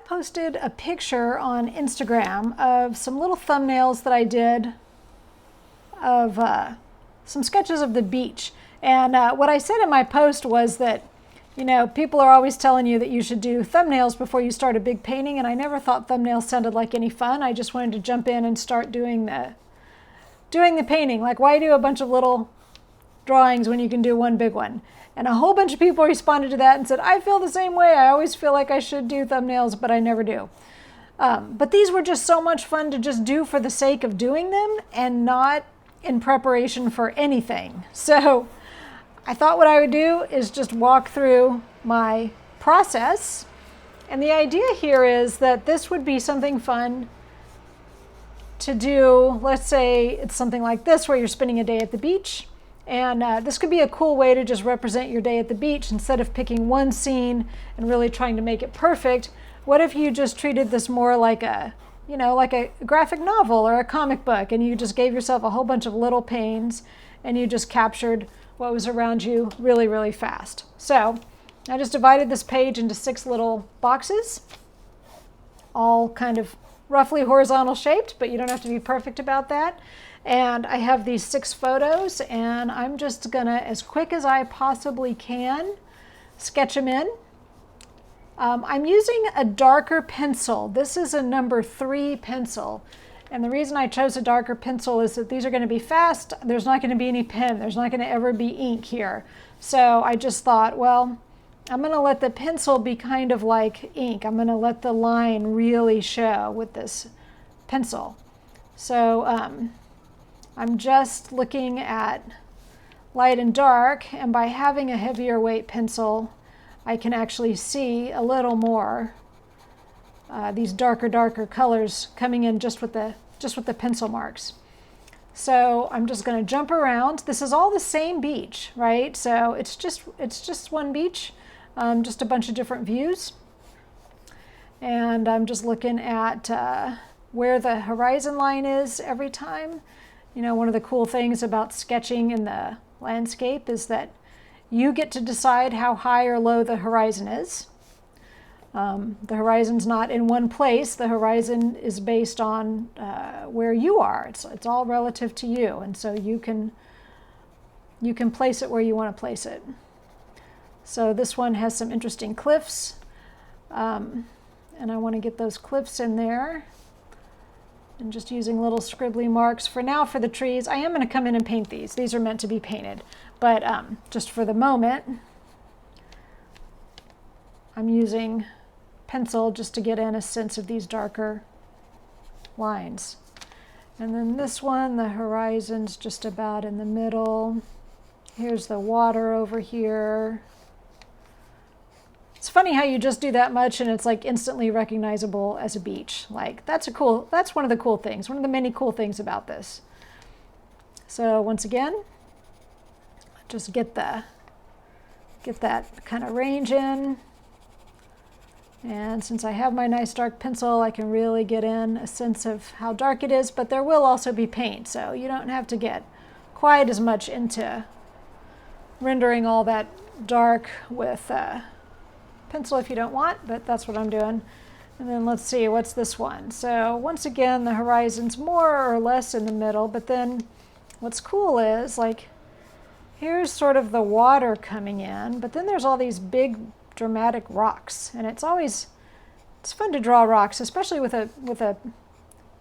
posted a picture on Instagram of some little thumbnails that I did of some sketches of the beach. And what I said in my post was that, you know, people are always telling you that you should do thumbnails before you start a big painting, and I never thought thumbnails sounded like any fun. I just wanted to jump in and start doing the painting. Like, why do a bunch of little drawings when you can do one big one? And a whole bunch of people responded to that and said, I feel the same way. I always feel like I should do thumbnails, but I never do. But these were just so much fun to just do for the sake of doing them and not in preparation for anything. So I thought what I would do is just walk through my process. And the idea here is that this would be something fun to do. Let's say it's something like this where you're spending a day at the beach. And this could be a cool way to just represent your day at the beach. Instead of picking one scene and really trying to make it perfect, what if you just treated this more like a, you know, like a graphic novel or a comic book, and you just gave yourself a whole bunch of little panes and you just captured what was around you really, really fast. So I just divided this page into 6 little boxes, all kind of roughly horizontal shaped, but you don't have to be perfect about that. And I have these 6 photos, and I'm just gonna, as quick as I possibly can, sketch them in. I'm using a darker pencil. This is a number 3 pencil. And the reason I chose a darker pencil is that these are gonna be fast. There's not gonna be any pen. There's not gonna ever be ink here. So I just thought, well, I'm gonna let the pencil be kind of like ink. I'm gonna let the line really show with this pencil. So I'm just looking at light and dark, and by having a heavier weight pencil, I can actually see a little more these darker colors coming in just with the pencil marks. So I'm just going to jump around. This is all the same beach, right? So it's just one beach, just a bunch of different views. And I'm just looking at where the horizon line is every time. You know, one of the cool things about sketching in the landscape is that you get to decide how high or low the horizon is. The horizon's not in one place. The horizon is based on where you are. It's all relative to you, and so you can place it where you want to place it. So this one has some interesting cliffs, and I want to get those cliffs in there. And just using little scribbly marks for now for the trees. I am going to come in and paint these. These are meant to be painted, but just for the moment, I'm using pencil just to get in a sense of these darker lines. And then this one, the horizon's just about in the middle. Here's the water over here. It's funny how you just do that much and it's like instantly recognizable as a beach. Like that's one of the cool things, one of the many cool things about this. So once again, just get that kind of range in. And since I have my nice dark pencil, I can really get in a sense of how dark it is, but there will also be paint, so you don't have to get quite as much into rendering all that dark with pencil if you don't want, but that's what I'm doing. And then let's see, what's this one? So once again, the horizon's more or less in the middle, but then what's cool is, like, here's sort of the water coming in, but then there's all these big dramatic rocks, and it's fun to draw rocks, especially with a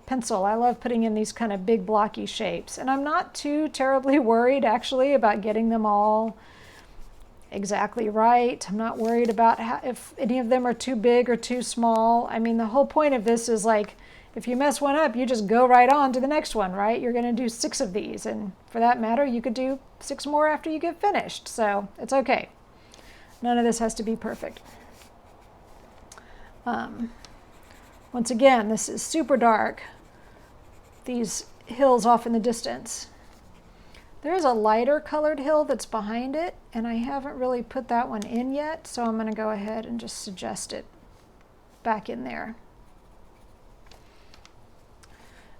pencil. I love putting in these kind of big blocky shapes, and I'm not too terribly worried actually about getting them all exactly right. I'm not worried about if any of them are too big or too small. I mean, the whole point of this is, like, if you mess one up, you just go right on to the next one, right? You're going to do 6 of these, and for that matter, you could do 6 more after you get finished, so it's okay. None of this has to be perfect. Once again, this is super dark. These hills off in the distance. There is a lighter colored hill that's behind it, and I haven't really put that one in yet, so I'm going to go ahead and just suggest it back in there.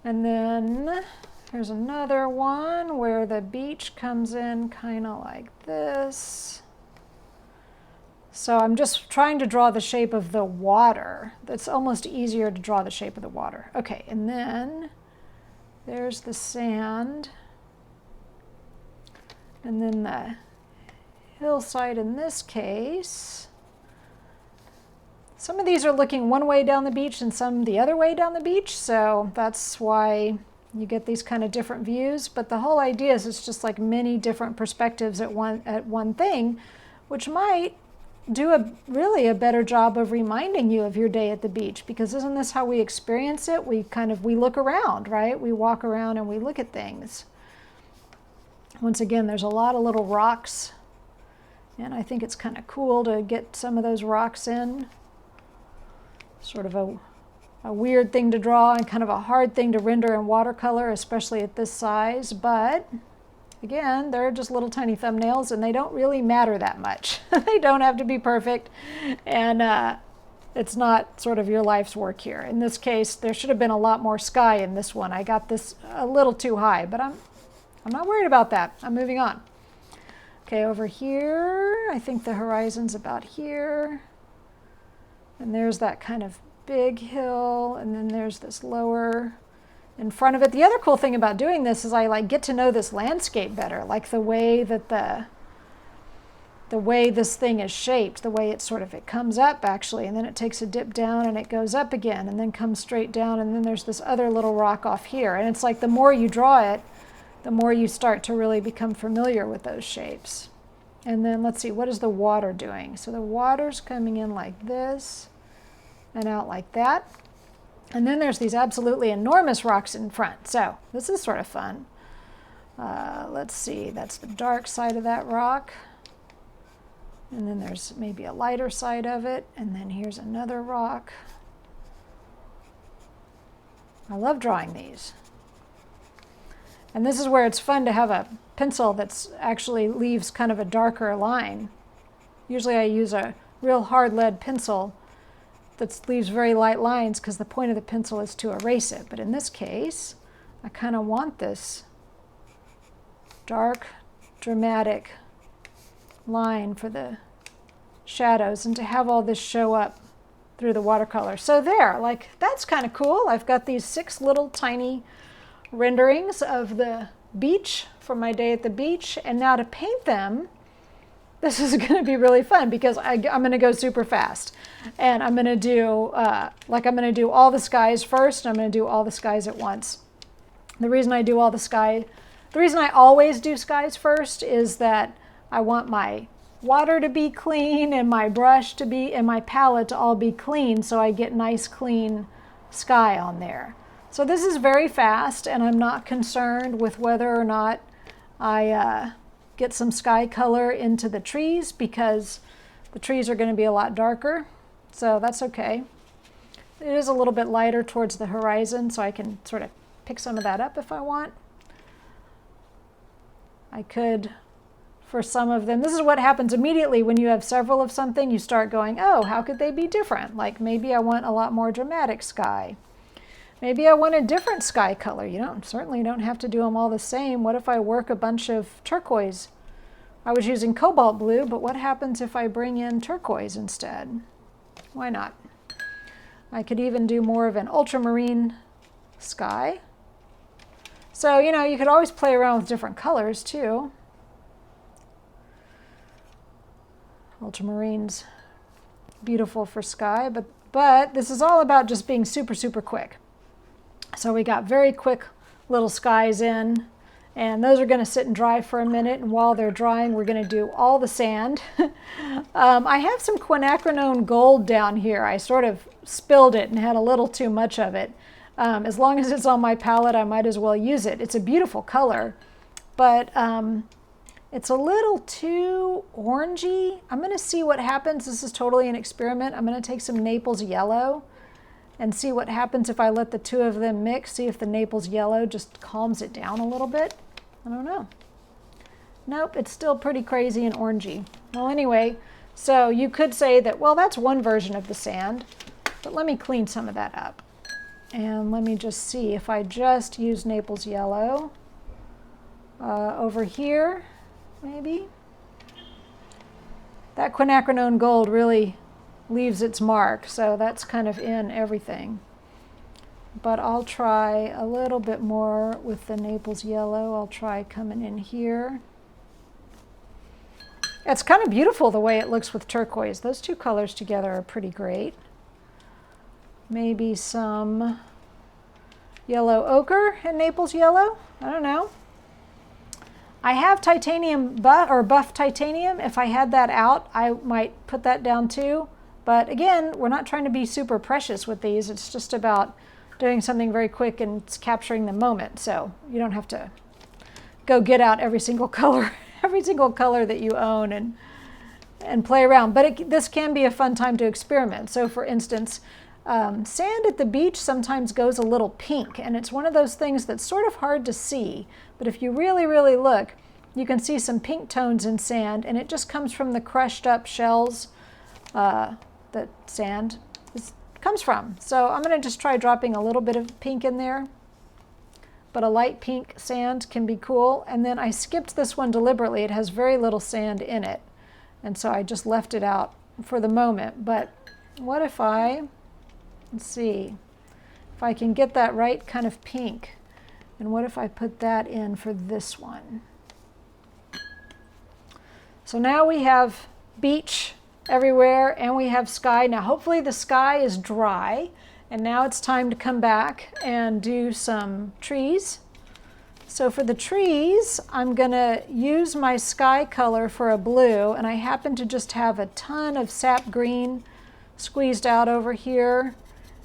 And then here's another one where the beach comes in kind of like this. So I'm just trying to draw the shape of the water. That's almost easier to draw the shape of the water. Okay, and then there's the sand. And then the hillside in this case. Some of these are looking one way down the beach and some the other way down the beach, so that's why you get these kind of different views. But the whole idea is it's just like many different perspectives at one thing, which might do really a better job of reminding you of your day at the beach, because isn't this how we experience it? We look around, right? We walk around and we look at things. Once again, there's a lot of little rocks, and I think it's kind of cool to get some of those rocks in. Sort of a weird thing to draw and kind of a hard thing to render in watercolor, especially at this size, but again, they're just little tiny thumbnails and they don't really matter that much. They don't have to be perfect, and it's not sort of your life's work here. In this case, there should have been a lot more sky in this one. I got this a little too high, but I'm not worried about that. I'm moving on. Okay, over here, I think the horizon's about here. And there's that kind of big hill, and then there's this lower in front of it. The other cool thing about doing this is I get to know this landscape better, like the way that the way this thing is shaped, the way it comes up actually, and then it takes a dip down and it goes up again and then comes straight down, and then there's this other little rock off here. And it's like the more you draw it, the more you start to really become familiar with those shapes. And then let's see, what is the water doing? So the water's coming in like this and out like that. And then there's these absolutely enormous rocks in front. So this is sort of fun. Let's see, that's the dark side of that rock. And then there's maybe a lighter side of it. And then here's another rock. I love drawing these. And this is where it's fun to have a pencil that's actually leaves kind of a darker line. Usually I use a real hard lead pencil that leaves very light lines because the point of the pencil is to erase it. But in this case, I kind of want this dark, dramatic line for the shadows and to have all this show up through the watercolor. So there, that's kind of cool. I've got these 6 little tiny renderings of the beach from my day at the beach, and now to paint them, this is going to be really fun because I'm going to go super fast, and I'm going to do all the skies first, and I'm going to do all the skies at once. The reason I always do skies first is that I want my water to be clean and my brush to be and my palette to all be clean, so I get nice clean sky on there. So this is very fast, and I'm not concerned with whether or not I get some sky color into the trees, because the trees are going to be a lot darker, so that's okay. It is a little bit lighter towards the horizon, so I can sort of pick some of that up if I want. I could, for some of them, this is what happens immediately when you have several of something. You start going, oh, how could they be different? Like maybe I want a lot more dramatic sky. Maybe I want a different sky color. You certainly don't have to do them all the same. What if I work a bunch of turquoise? I was using cobalt blue, but what happens if I bring in turquoise instead? Why not? I could even do more of an ultramarine sky. So, you could always play around with different colors too. Ultramarine's beautiful for sky, but this is all about just being super, super quick. So we got very quick little skies in, and those are going to sit and dry for a minute, and while they're drying, we're going to do all the sand. I have some quinacridone gold down here. I sort of spilled it and had a little too much of it. As long as it's on my palette, I might as well use it. It's a beautiful color, but it's a little too orangey. I'm going to see what happens. This is totally an experiment. I'm going to take some Naples yellow and see what happens if I let the two of them mix, see if the Naples yellow just calms it down a little bit. I don't know. Nope, it's still pretty crazy and orangey. Well, anyway, so you could say that, well, that's one version of the sand, but let me clean some of that up. And let me just see if I just use Naples yellow over here, maybe. that quinacridone gold really leaves its mark, so that's kind of in everything. But I'll try a little bit more with the Naples yellow. I'll try coming in here. It's kind of beautiful the way it looks with turquoise. Those two colors together are pretty great. Maybe some yellow ochre and Naples yellow. I don't know. I have titanium buff titanium. If I had that out, I might put that down too. But again, we're not trying to be super precious with these. It's just about doing something very quick and capturing the moment. So you don't have to go get out every single color, every single color that you own and play around. But this can be a fun time to experiment. So for instance, sand at the beach sometimes goes a little pink, and it's one of those things that's sort of hard to see. But if you really, really look, you can see some pink tones in sand, and it just comes from the crushed up shells that sand comes from. So I'm going to just try dropping a little bit of pink in there, but a light pink sand can be cool. And then I skipped this one deliberately. It has very little sand in it, and so I just left it out for the moment. But what if let's see if I can get that right kind of pink, and what if I put that in for this one? So now we have beach everywhere, and we have sky. Now hopefully the sky is dry, and now it's time to come back and do some trees. So for the trees, I'm gonna use my sky color for a blue, and I happen to just have a ton of sap green squeezed out over here,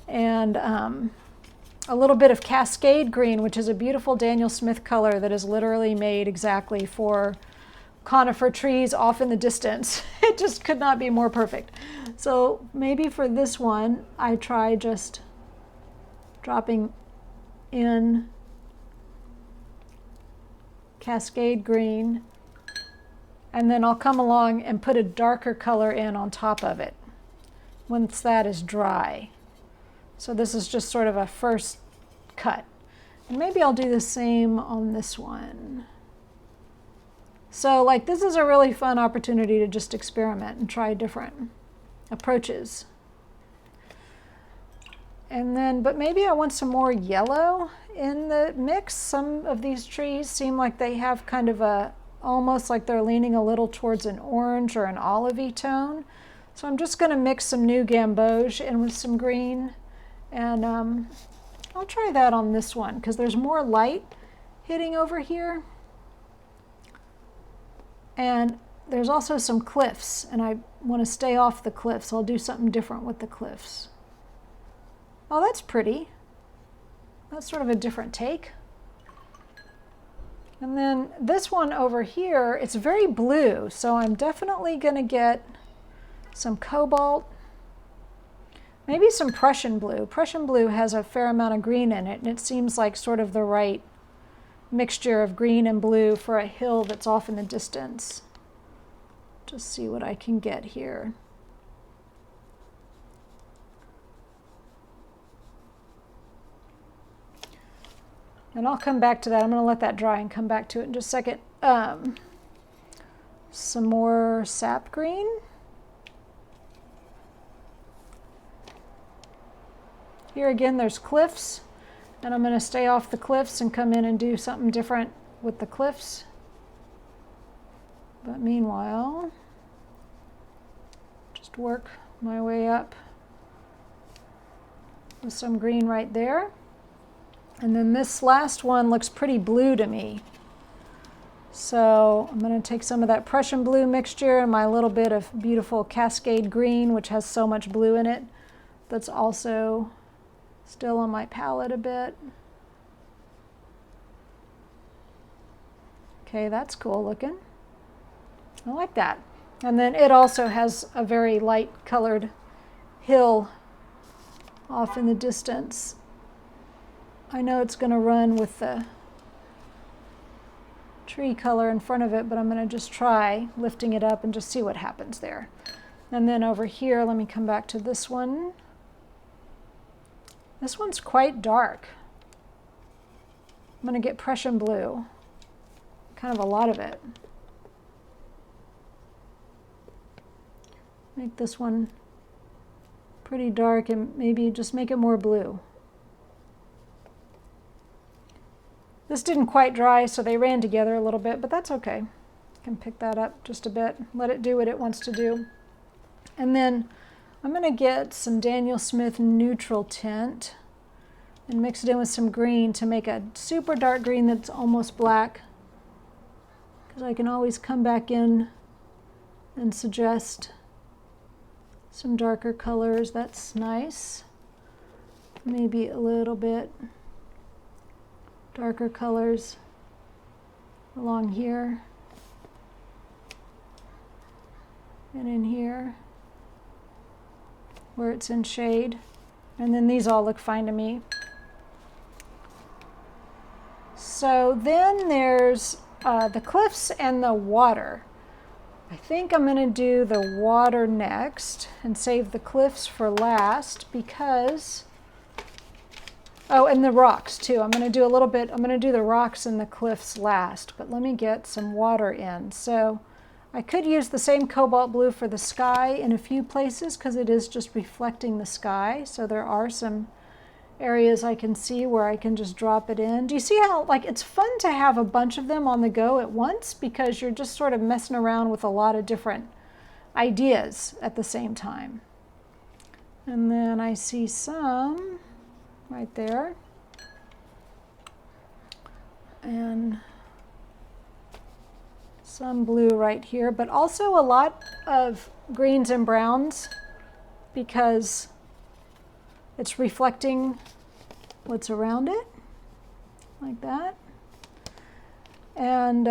and a little bit of Cascade green, which is a beautiful Daniel Smith color that is literally made exactly for conifer trees off in the distance. It just could not be more perfect. So maybe for this one, I try just dropping in Cascade green, and then I'll come along and put a darker color in on top of it once that is dry. So this is just sort of a first cut. And maybe I'll do the same on this one. So like this is a really fun opportunity to just experiment and try different approaches. And then, but maybe I want some more yellow in the mix. Some of these trees seem like they have kind of almost like they're leaning a little towards an orange or an olivey tone. So I'm just gonna mix some new gamboge in with some green, and I'll try that on this one because there's more light hitting over here. And there's also some cliffs, and I want to stay off the cliffs. I'll do something different with the cliffs. Oh, that's pretty. That's sort of a different take. And then this one over here, it's very blue, so I'm definitely going to get some cobalt, maybe some Prussian blue. Prussian blue has a fair amount of green in it, and it seems like sort of the right mixture of green and blue for a hill that's off in the distance. Just see what I can get here. And I'll come back to that. I'm going to let that dry and come back to it in just a second. Some more sap green. Here again, there's cliffs. And I'm going to stay off the cliffs and come in and do something different with the cliffs. But meanwhile, just work my way up with some green right there. And then this last one looks pretty blue to me. So I'm going to take some of that Prussian blue mixture and my little bit of beautiful Cascade green, which has so much blue in it, that's also still on my palette a bit. Okay, that's cool looking. I like that. And then it also has a very light colored hill off in the distance. I know it's going to run with the tree color in front of it, but I'm going to just try lifting it up and just see what happens there. And then over here, let me come back to this one. This one's quite dark. I'm going to get Prussian blue, kind of a lot of it. Make this one pretty dark and maybe just make it more blue. This didn't quite dry, so they ran together a little bit, but that's okay. I can pick that up just a bit, let it do what it wants to do. And then I'm going to get some Daniel Smith neutral tint and mix it in with some green to make a super dark green that's almost black, because I can always come back in and suggest some darker colors. That's nice. Maybe a little bit darker colors along here and in here where it's in shade. And then these all look fine to me. So then there's the cliffs and the water. I think I'm going to do the water next and save the cliffs for last because, oh, and the rocks too. I'm going to do a little bit, I'm going to do the rocks and the cliffs last, but let me get some water in. So I could use the same cobalt blue for the sky in a few places because it is just reflecting the sky. So there are some areas I can see where I can just drop it in. Do you see how, like, it's fun to have a bunch of them on the go at once because you're just sort of messing around with a lot of different ideas at the same time. And then I see some right there. And some blue right here, but also a lot of greens and browns because it's reflecting what's around it, like that. And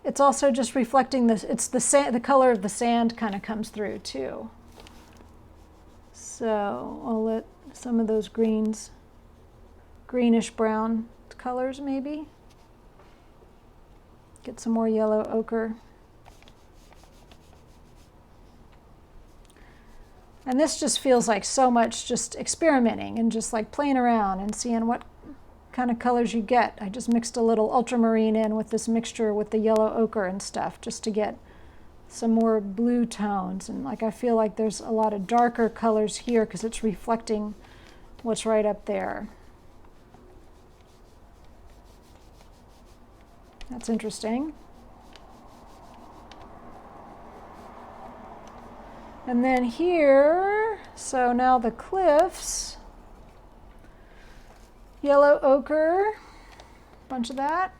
it's also just reflecting this, it's the sand, the color of the sand kind of comes through too. So I'll let some of those greens, greenish brown colors maybe. Get some more yellow ochre. And this just feels like so much just experimenting and just like playing around and seeing what kind of colors you get. I just mixed a little ultramarine in with this mixture with the yellow ochre and stuff just to get some more blue tones. And like I feel like there's a lot of darker colors here because it's reflecting what's right up there. That's interesting. And then here, so now the cliffs, yellow ochre, bunch of that.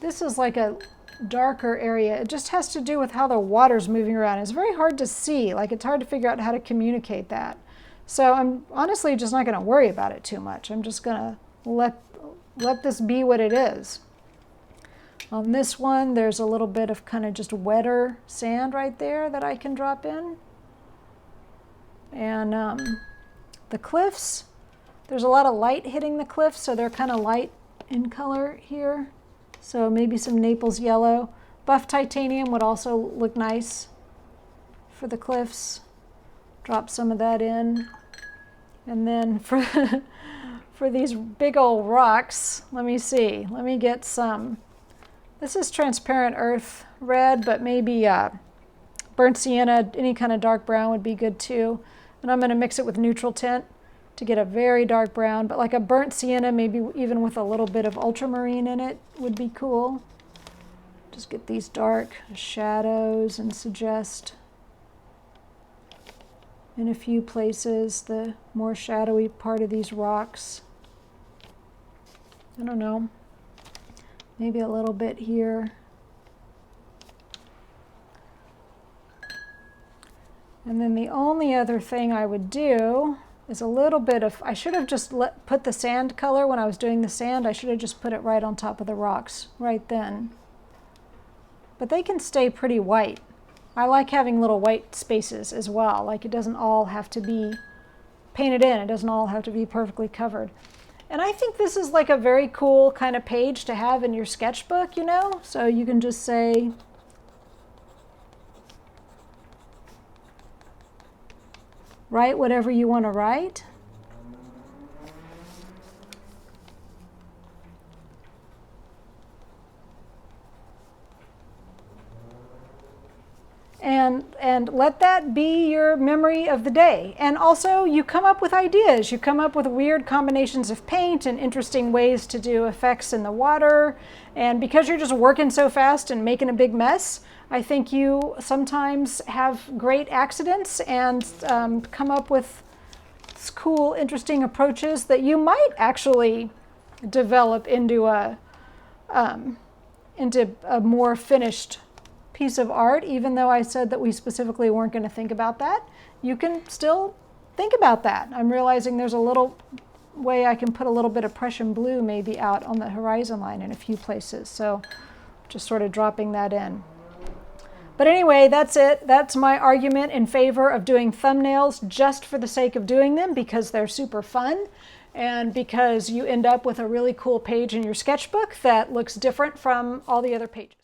This is like a darker area. It just has to do with how the water's moving around. It's very hard to see, like it's hard to figure out how to communicate that. So I'm honestly just not going to worry about it too much. I'm just going to let this be what it is. On this one, there's a little bit of kind of just wetter sand right there that I can drop in. And the cliffs, there's a lot of light hitting the cliffs, so they're kind of light in color here. So maybe some Naples yellow. Buff titanium would also look nice for the cliffs. Drop some of that in. And then for these big old rocks, let me see. Let me get some. This is transparent earth red, but maybe burnt sienna, any kind of dark brown would be good too. And I'm going to mix it with neutral tint to get a very dark brown, but like a burnt sienna, maybe even with a little bit of ultramarine in it would be cool. Just get these dark shadows and suggest in a few places the more shadowy part of these rocks. I don't know, maybe a little bit here. And then the only other thing I would do is a little bit of, I should have just put the sand color when I was doing the sand, I should have just put it right on top of the rocks right then. But they can stay pretty white. I like having little white spaces as well. Like it doesn't all have to be painted in. It doesn't all have to be perfectly covered. And I think this is like a very cool kind of page to have in your sketchbook, you know? So you can just say, write whatever you want to write. And let that be your memory of the day. And also, you come up with ideas. You come up with weird combinations of paint and interesting ways to do effects in the water. And because you're just working so fast and making a big mess, I think you sometimes have great accidents and come up with cool, interesting approaches that you might actually develop into a more finished piece of art. Even though I said that we specifically weren't going to think about that, you can still think about that. I'm realizing there's a little way I can put a little bit of Prussian blue maybe out on the horizon line in a few places. So just sort of dropping that in. But anyway, that's it. That's my argument in favor of doing thumbnails just for the sake of doing them, because they're super fun and because you end up with a really cool page in your sketchbook that looks different from all the other pages.